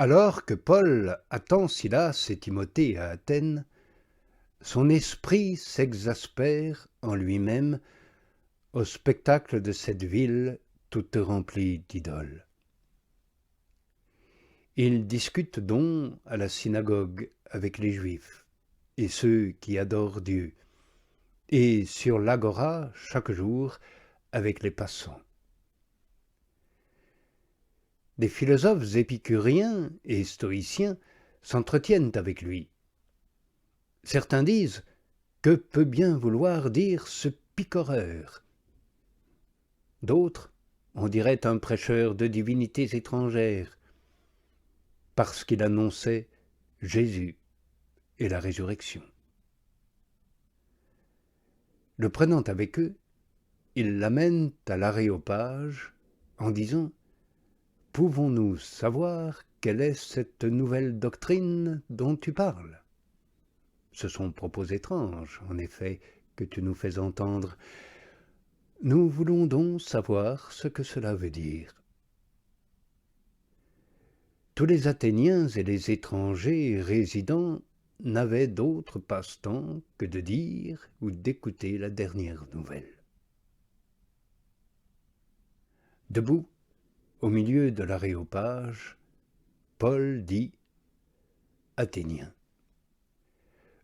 Alors que Paul attend Silas et Timothée à Athènes, son esprit s'exaspère en lui-même au spectacle de cette ville toute remplie d'idoles. Il discute donc à la synagogue avec les Juifs et ceux qui adorent Dieu, et sur l'agora chaque jour avec les passants. Des philosophes épicuriens et stoïciens s'entretiennent avec lui. Certains disent « Que peut bien vouloir dire ce picoreur ?» D'autres, on dirait un prêcheur de divinités étrangères, parce qu'il annonçait Jésus et la résurrection. Le prenant avec eux, ils l'amènent à l'Aréopage en disant « Pouvons-nous savoir quelle est cette nouvelle doctrine dont tu parles ? Ce sont propos étranges, en effet, que tu nous fais entendre. Nous voulons donc savoir ce que cela veut dire. » Tous les Athéniens et les étrangers résidents n'avaient d'autre passe-temps que de dire ou d'écouter la dernière nouvelle. Debout, au milieu de l'Aréopage, Paul dit « Athéniens,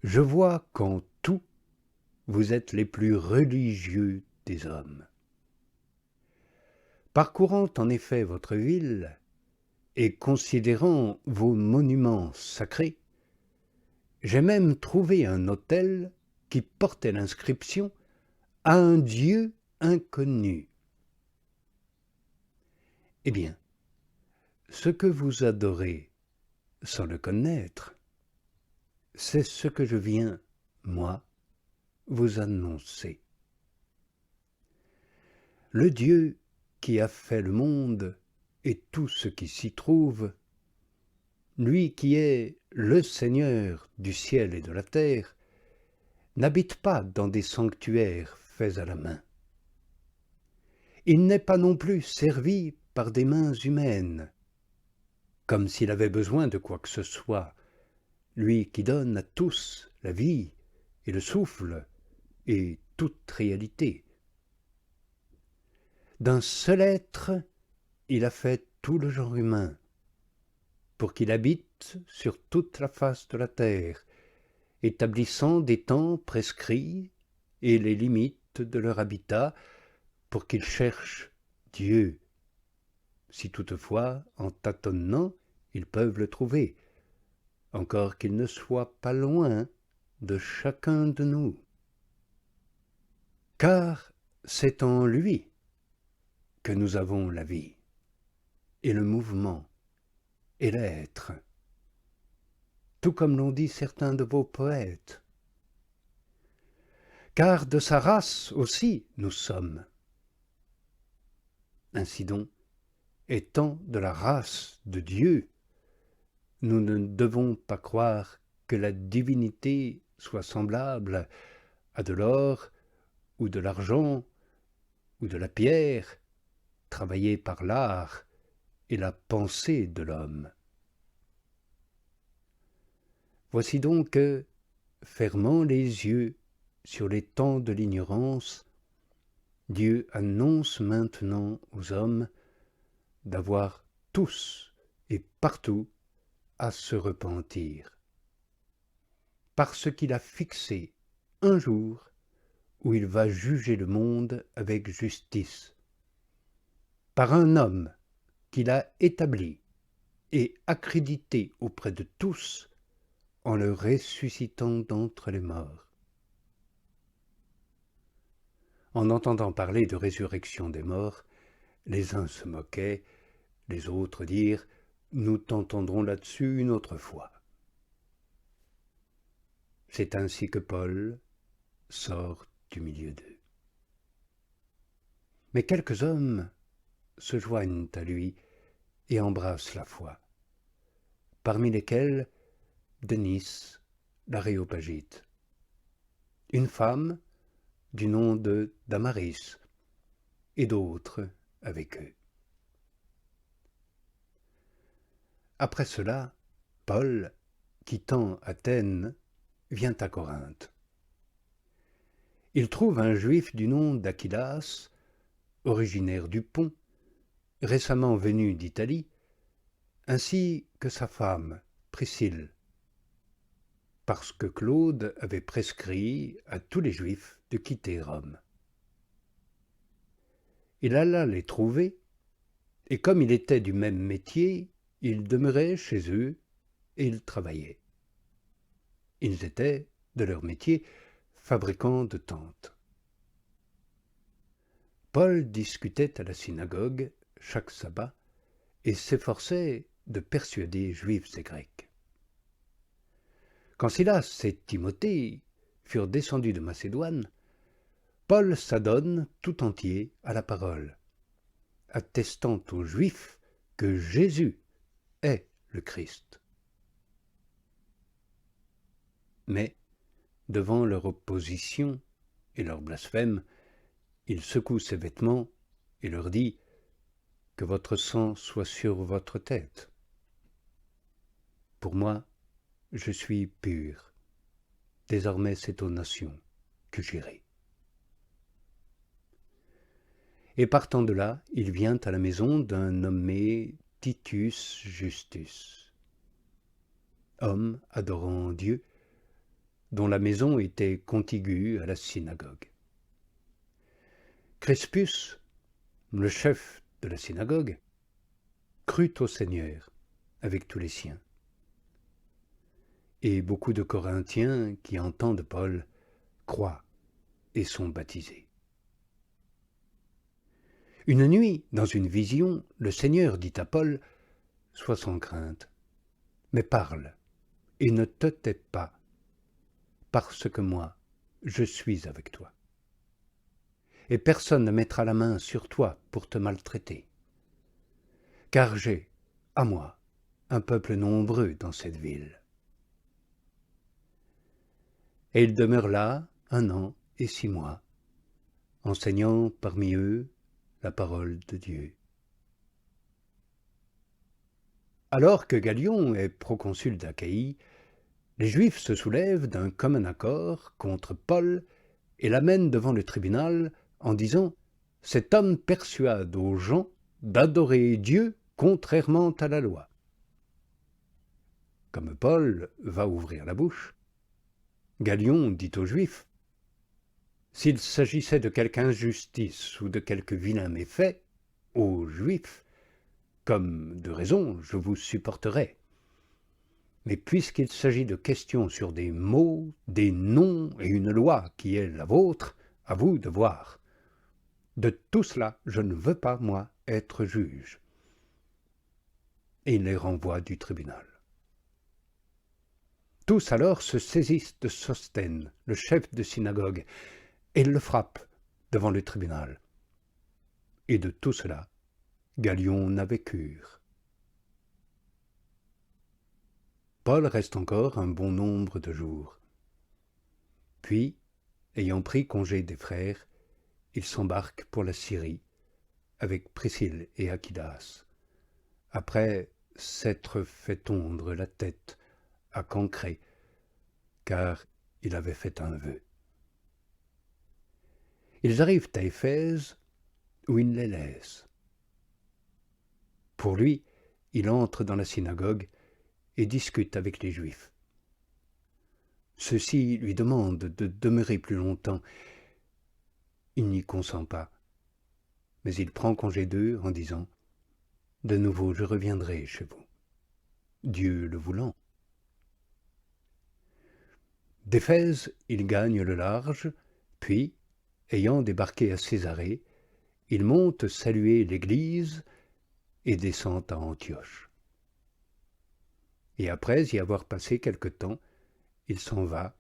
je vois qu'en tout, vous êtes les plus religieux des hommes. Parcourant en effet votre ville et considérant vos monuments sacrés, j'ai même trouvé un autel qui portait l'inscription « à un Dieu inconnu ». Eh bien, ce que vous adorez sans le connaître, c'est ce que je viens, moi, vous annoncer. Le Dieu qui a fait le monde et tout ce qui s'y trouve, lui qui est le Seigneur du ciel et de la terre, n'habite pas dans des sanctuaires faits à la main. Il n'est pas non plus servi par des mains humaines, comme s'il avait besoin de quoi que ce soit, lui qui donne à tous la vie et le souffle et toute réalité. D'un seul être, il a fait tout le genre humain, pour qu'il habite sur toute la face de la terre, établissant des temps prescrits et les limites de leur habitat, pour qu'ils cherchent Dieu, si toutefois, en tâtonnant, ils peuvent le trouver, encore qu'il ne soit pas loin de chacun de nous. Car c'est en lui que nous avons la vie, et le mouvement, et l'être, tout comme l'ont dit certains de vos poètes. Car de sa race aussi nous sommes. Ainsi donc, étant de la race de Dieu, nous ne devons pas croire que la divinité soit semblable à de l'or ou de l'argent ou de la pierre, travaillée par l'art et la pensée de l'homme. Voici donc que, fermant les yeux sur les temps de l'ignorance, Dieu annonce maintenant aux hommes d'avoir tous et partout à se repentir, parce qu'il a fixé un jour où il va juger le monde avec justice, par un homme qu'il a établi et accrédité auprès de tous en le ressuscitant d'entre les morts. En entendant parler de résurrection des morts, les uns se moquaient, les autres dirent « Nous t'entendrons là-dessus une autre fois ». C'est ainsi que Paul sort du milieu d'eux. Mais quelques hommes se joignent à lui et embrassent la foi, parmi lesquels Denis, l'Aréopagite, une femme du nom de Damaris, et d'autres avec eux. Après cela, Paul, quittant Athènes, vient à Corinthe. Il trouve un juif du nom d'Aquilas, originaire du Pont, récemment venu d'Italie, ainsi que sa femme, Priscille, parce que Claude avait prescrit à tous les Juifs de quitter Rome. Il alla les trouver, et comme il était du même métier, il demeurait chez eux et ils travaillaient. Ils étaient, de leur métier, fabricants de tentes. Paul discutait à la synagogue chaque sabbat et s'efforçait de persuader Juifs et Grecs. Quand Silas et Timothée furent descendus de Macédoine, Paul s'adonne tout entier à la parole, attestant aux Juifs que Jésus est le Christ. Mais, devant leur opposition et leur blasphème, il secoue ses vêtements et leur dit « Que votre sang soit sur votre tête. Pour moi, je suis pur. Désormais, c'est aux nations que j'irai. » Et partant de là, il vient à la maison d'un nommé Titus Justus, homme adorant Dieu, dont la maison était contiguë à la synagogue. Crispus, le chef de la synagogue, crut au Seigneur avec tous les siens. Et beaucoup de Corinthiens qui entendent Paul croient et sont baptisés. Une nuit, dans une vision, le Seigneur dit à Paul « Sois sans crainte, mais parle, et ne te tais pas, parce que moi, je suis avec toi. Et personne ne mettra la main sur toi pour te maltraiter. Car j'ai, à moi, un peuple nombreux dans cette ville. » Et il demeure là 1 an et 6 mois, enseignant parmi eux la parole de Dieu. Alors que Gallion est proconsul d'Achaïe, les Juifs se soulèvent d'un commun accord contre Paul et l'amènent devant le tribunal en disant « Cet homme persuade aux gens d'adorer Dieu contrairement à la loi. » Comme Paul va ouvrir la bouche, Gallion dit aux Juifs « S'il s'agissait de quelque injustice ou de quelque vilain méfait, aux Juifs, comme de raison, je vous supporterai. Mais puisqu'il s'agit de questions sur des mots, des noms et une loi qui est la vôtre, à vous de voir. De tout cela, je ne veux pas, moi, être juge. » Et il les renvoie du tribunal. Tous alors se saisissent de Sosthène, le chef de synagogue, et le frappent devant le tribunal. Et de tout cela, Gallion n'avait cure. Paul reste encore un bon nombre de jours. Puis, ayant pris congé des frères, il s'embarque pour la Syrie, avec Priscille et Aquilas, après s'être fait tondre la tête à Cancré, car il avait fait un vœu. Ils arrivent à Éphèse, où il les laisse. Pour lui, il entre dans la synagogue et discute avec les Juifs. Ceux-ci lui demandent de demeurer plus longtemps. Il n'y consent pas, mais il prend congé d'eux en disant « De nouveau, je reviendrai chez vous, Dieu le voulant. » D'Éphèse, il gagne le large, puis, ayant débarqué à Césarée, il monte saluer l'Église et descend à Antioche. Et après y avoir passé quelque temps, il s'en va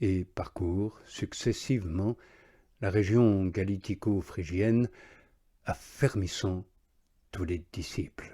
et parcourt successivement la région galittico-phrygienne, affermissant tous les disciples.